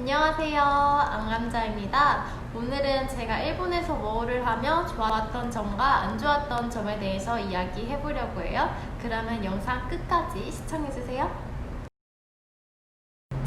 안녕하세요. 안감자입니다. 오늘은 제가 일본에서 뭐를 하며 좋았던 점과 안 좋았던 점에 대해서 이야기해 보려고 해요. 그러면 영상 끝까지 시청해주세요.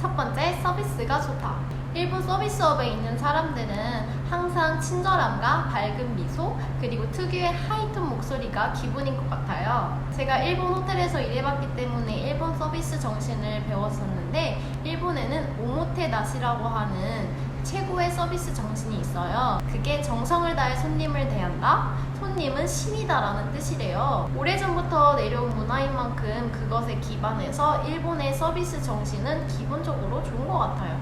첫 번째, 서비스가 좋다. 일본 서비스업에 있는 사람들은 항상 친절함과 밝은 미소, 그리고 특유의 하이톤 목소리가 기본인 것 같아요. 제가 일본 호텔에서 일해봤기 때문에 일본 서비스 정신을 배웠었는데, 일본에는 오모테나시라고 하는 최고의 서비스 정신이 있어요. 그게 정성을 다해 손님을 대한다? 손님은 신이다 라는 뜻이래요. 오래전부터 내려온 문화인 만큼 그것에 기반해서 일본의 서비스 정신은 기본적으로 좋은 것 같아요.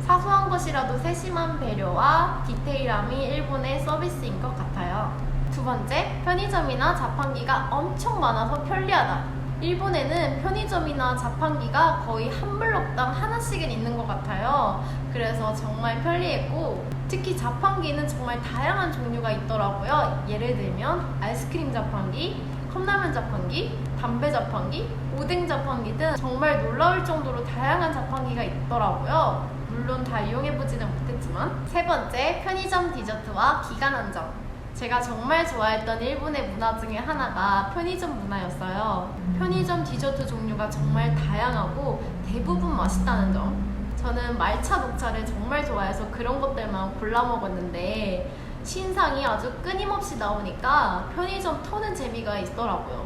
사소한 것이라도 세심한 배려와 디테일함이 일본의 서비스인 것 같아요. 두 번째, 편의점이나 자판기가 엄청 많아서 편리하다. 일본에는 편의점이나 자판기가 거의 한 블록당 하나씩은 있는 것 같아요. 그래서 정말 편리했고, 특히 자판기는 정말 다양한 종류가 있더라고요. 예를 들면 아이스크림 자판기, 컵라면 자판기, 담배 자판기, 오뎅 자판기 등 정말 놀라울 정도로 다양한 자판기가 있더라고요. 물론 다 이용해보지는 못했지만. 세 번째, 편의점 디저트와 기간 한정. 제가 정말 좋아했던 일본의 문화 중에 하나가 편의점 문화였어요. 편의점 디저트 종류가 정말 다양하고 대부분 맛있다는 점. 저는 말차, 녹차를 정말 좋아해서 그런 것들만 골라 먹었는데 신상이 아주 끊임없이 나오니까 편의점 터는 재미가 있더라고요.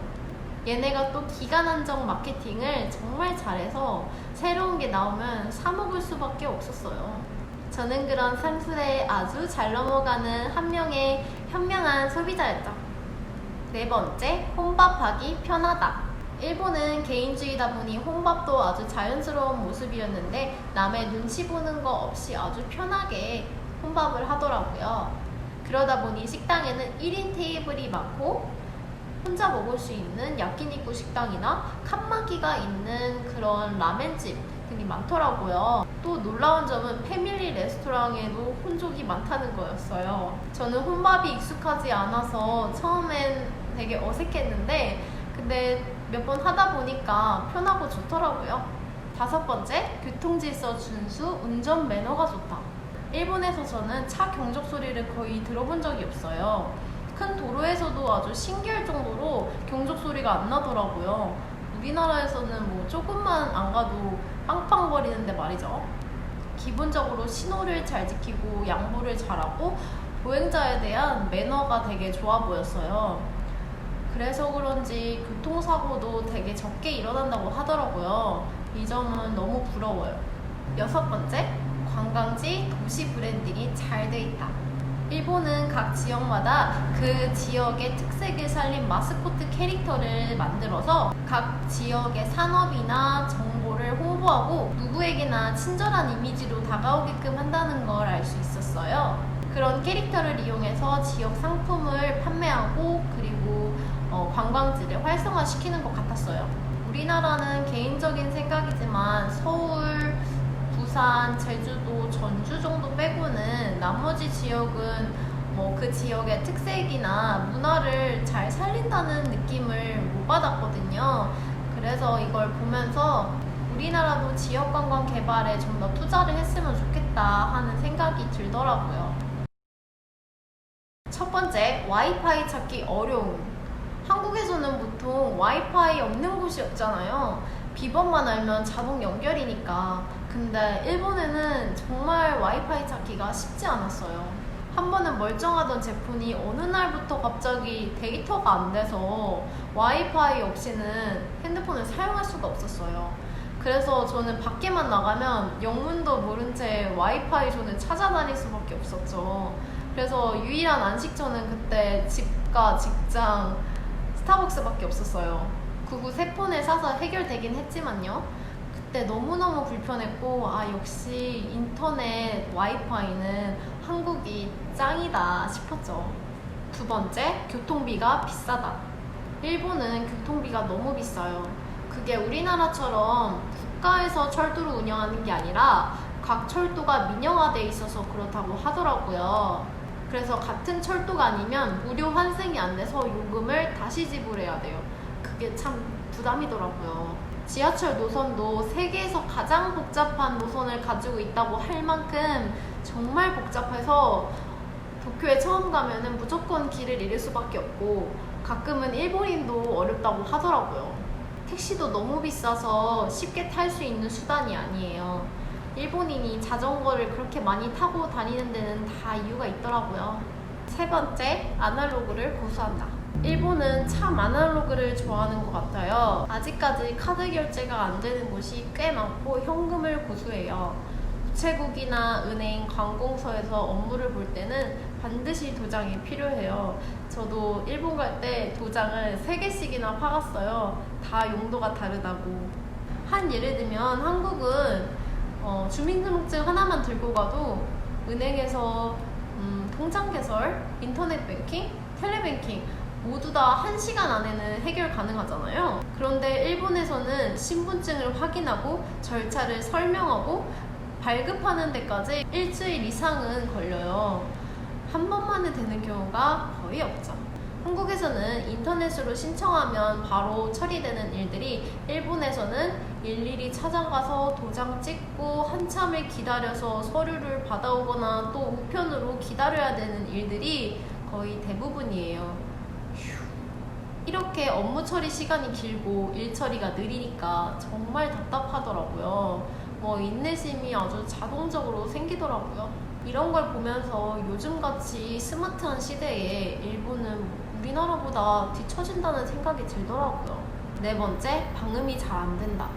얘네가 또 기간 한정 마케팅을 정말 잘해서 새로운 게 나오면 사 먹을 수밖에 없었어요. 저는 그런 상술에 아주 잘 넘어가는 한 명의 현명한 소비자였죠. 네 번째, 혼밥하기 편하다. 일본은 개인주의다 보니 혼밥도 아주 자연스러운 모습이었는데 남의 눈치 보는 거 없이 아주 편하게 혼밥을 하더라고요. 그러다 보니 식당에는 1인 테이블이 많고 혼자 먹을 수 있는 야끼니쿠 식당이나 칸마기가 있는 그런 라멘집 등이 많더라고요. 또 놀라운 점은 패밀리 레스토랑에도 혼족이 많다는 거였어요. 저는 혼밥이 익숙하지 않아서 처음엔 되게 어색했는데 근데 몇 번 하다 보니까 편하고 좋더라고요. 다섯 번째, 교통질서 준수, 운전 매너가 좋다. 일본에서 저는 차 경적 소리를 거의 들어본 적이 없어요. 큰 도로에서도 아주 신기할 정도로 경적 소리가 안 나더라고요. 우리나라에서는 뭐 조금만 안 가도 빵빵거리는데 말이죠. 기본적으로 신호를 잘 지키고 양보를 잘하고 보행자에 대한 매너가 되게 좋아 보였어요. 그래서 그런지 교통사고도 되게 적게 일어난다고 하더라고요. 이 점은 너무 부러워요. 여섯 번째, 관광지, 도시 브랜딩이 잘 돼 있다. 일본은 각 지역마다 그 지역의 특색을 살린 마스코트 캐릭터를 만들어서 각 지역의 산업이나 정보를 홍보하고 누구에게나 친절한 이미지로 다가오게끔 한다는 걸 알 수 있었어요. 그런 캐릭터를 이용해서 지역 상품을 판매하고 그리고 관광지를 활성화시키는 것 같았어요. 우리나라는 개인적인 생각이지만 서울, 부산, 제주도, 전주 정도 빼고는 나머지 지역은 그 지역의 특색이나 문화를 잘 살린다는 느낌을 못 받았거든요. 그래서 이걸 보면서 우리나라도 지역 관광 개발에 좀 더 투자를 했으면 좋겠다 하는 생각이 들더라고요. 첫 번째, 와이파이 찾기 어려움. 한국에서는 보통 와이파이 없는 곳이 없잖아요. 비번만 알면 자동 연결이니까. 근데 일본에는 정말 와이파이 찾기가 쉽지 않았어요. 한 번은 멀쩡하던 제품이 어느 날부터 갑자기 데이터가 안 돼서 와이파이 없이는 핸드폰을 사용할 수가 없었어요. 그래서 저는 밖에만 나가면 영문도 모른 채 와이파이 존을 찾아다닐 수밖에 없었죠. 그래서 유일한 안식처는 그때 집과 직장, 스타벅스밖에 없었어요. 구구 새 폰을 사서 해결되긴 했지만요. 그때 너무너무 불편했고 역시 인터넷 와이파이는 한국이 짱이다 싶었죠. 두 번째, 교통비가 비싸다. 일본은 교통비가 너무 비싸요. 그게 우리나라처럼 국가에서 철도를 운영하는 게 아니라 각 철도가 민영화돼 있어서 그렇다고 하더라고요. 그래서 같은 철도가 아니면 무료 환승이 안 돼서 요금을 다시 지불해야 돼요. 그게 참 부담이더라고요. 지하철 노선도 세계에서 가장 복잡한 노선을 가지고 있다고 할 만큼 정말 복잡해서 도쿄에 처음 가면은 무조건 길을 잃을 수밖에 없고 가끔은 일본인도 어렵다고 하더라고요. 택시도 너무 비싸서 쉽게 탈 수 있는 수단이 아니에요. 일본인이 자전거를 그렇게 많이 타고 다니는 데는 다 이유가 있더라고요. 세 번째, 아날로그를 고수한다. 일본은 참 아날로그를 좋아하는 것 같아요. 아직까지 카드 결제가 안 되는 곳이 꽤 많고 현금을 고수해요. 우체국이나 은행, 관공서에서 업무를 볼 때는 반드시 도장이 필요해요. 저도 일본 갈 때 도장을 3개씩이나 파갔어요. 다 용도가 다르다고. 한 예를 들면 한국은 주민등록증 하나만 들고 가도 은행에서 통장 개설, 인터넷 뱅킹, 텔레뱅킹 모두 다 1시간 안에는 해결 가능하잖아요. 그런데 일본에서는 신분증을 확인하고 절차를 설명하고 발급하는 데까지 일주일 이상은 걸려요. 한 번만에 되는 경우가 거의 없죠. 한국에서는 인터넷으로 신청하면 바로 처리되는 일들이 일본에서는 일일이 찾아가서 도장 찍고 한참을 기다려서 서류를 받아오거나 또 우편으로 기다려야 되는 일들이 거의 대부분이에요. 이렇게 업무 처리 시간이 길고 일 처리가 느리니까 정말 답답하더라고요. 인내심이 아주 자동적으로 생기더라고요. 이런 걸 보면서 요즘같이 스마트한 시대에 일본은 우리나라보다 뒤처진다는 생각이 들더라고요. 네 번째, 방음이 잘 안 된다.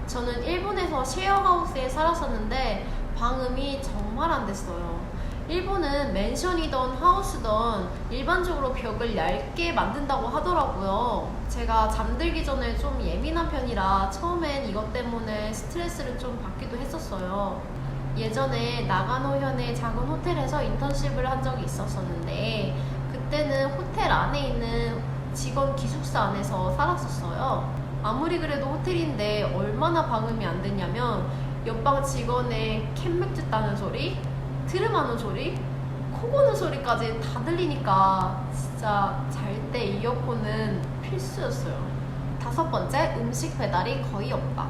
저는 일본에서 쉐어하우스에 살았었는데 방음이 정말 안 됐어요. 일본은 맨션이던 하우스던 일반적으로 벽을 얇게 만든다고 하더라고요. 제가 잠들기 전에 좀 예민한 편이라 처음엔 이것 때문에 스트레스를 좀 받기도 했었어요. 예전에 나가노현의 작은 호텔에서 인턴십을 한 적이 있었었는데 그때는 호텔 안에 있는 직원 기숙사 안에서 살았었어요. 아무리 그래도 호텔인데 얼마나 방음이 안 됐냐면 옆방 직원의 캔맥주 따는 소리, 트름하는 소리, 코 고는 소리까지 다 들리니까 진짜 잘 때 이어폰은 필수였어요. 다섯 번째, 음식 배달이 거의 없다.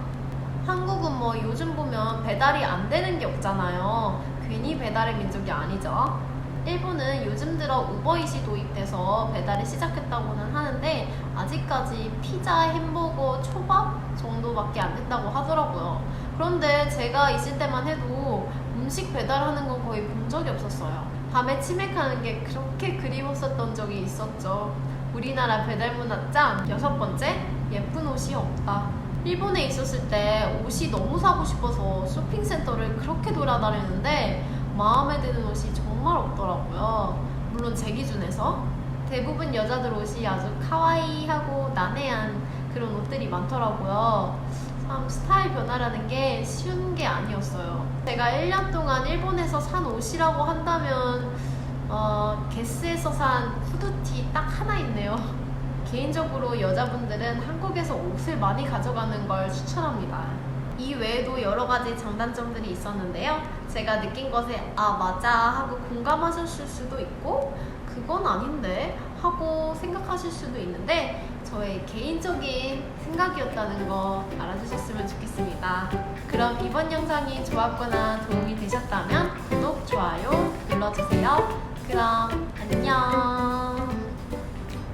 한국은 요즘 보면 배달이 안 되는 게 없잖아요. 괜히 배달의 민족이 아니죠. 일본은 요즘 들어 우버잇이 도입돼서 배달을 시작했다고는 하는데 아직까지 피자, 햄버거, 초밥 정도밖에 안 된다고 하더라고요. 그런데 제가 있을 때만 해도 음식 배달하는 건 거의 본 적이 없었어요. 밤에 치맥하는 게 그렇게 그리웠었던 적이 있었죠. 우리나라 배달 문화 짱! 여섯 번째, 예쁜 옷이 없다. 일본에 있었을 때 옷이 너무 사고 싶어서 쇼핑센터를 그렇게 돌아다녔는데 마음에 드는 옷이 정말 없더라고요. 물론 제 기준에서. 대부분 여자들 옷이 아주 카와이하고 난해한 그런 옷들이 많더라고요. 참 스타일 변화라는 게 쉬운 게 아니었어요. 제가 1년 동안 일본에서 산 옷이라고 한다면 게스에서 산 후드티 딱 하나 있네요. 개인적으로 여자분들은 한국에서 옷을 많이 가져가는 걸 추천합니다. 이 외에도 여러 가지 장단점들이 있었는데요. 제가 느낀 것에 아 맞아 하고 공감하셨을 수도 있고 그건 아닌데 하고 생각하실 수도 있는데 저의 개인적인 생각이었다는 거 알아주셨으면 좋겠습니다. 그럼 이번 영상이 좋았거나 도움이 되셨다면 구독, 좋아요 눌러주세요. 그럼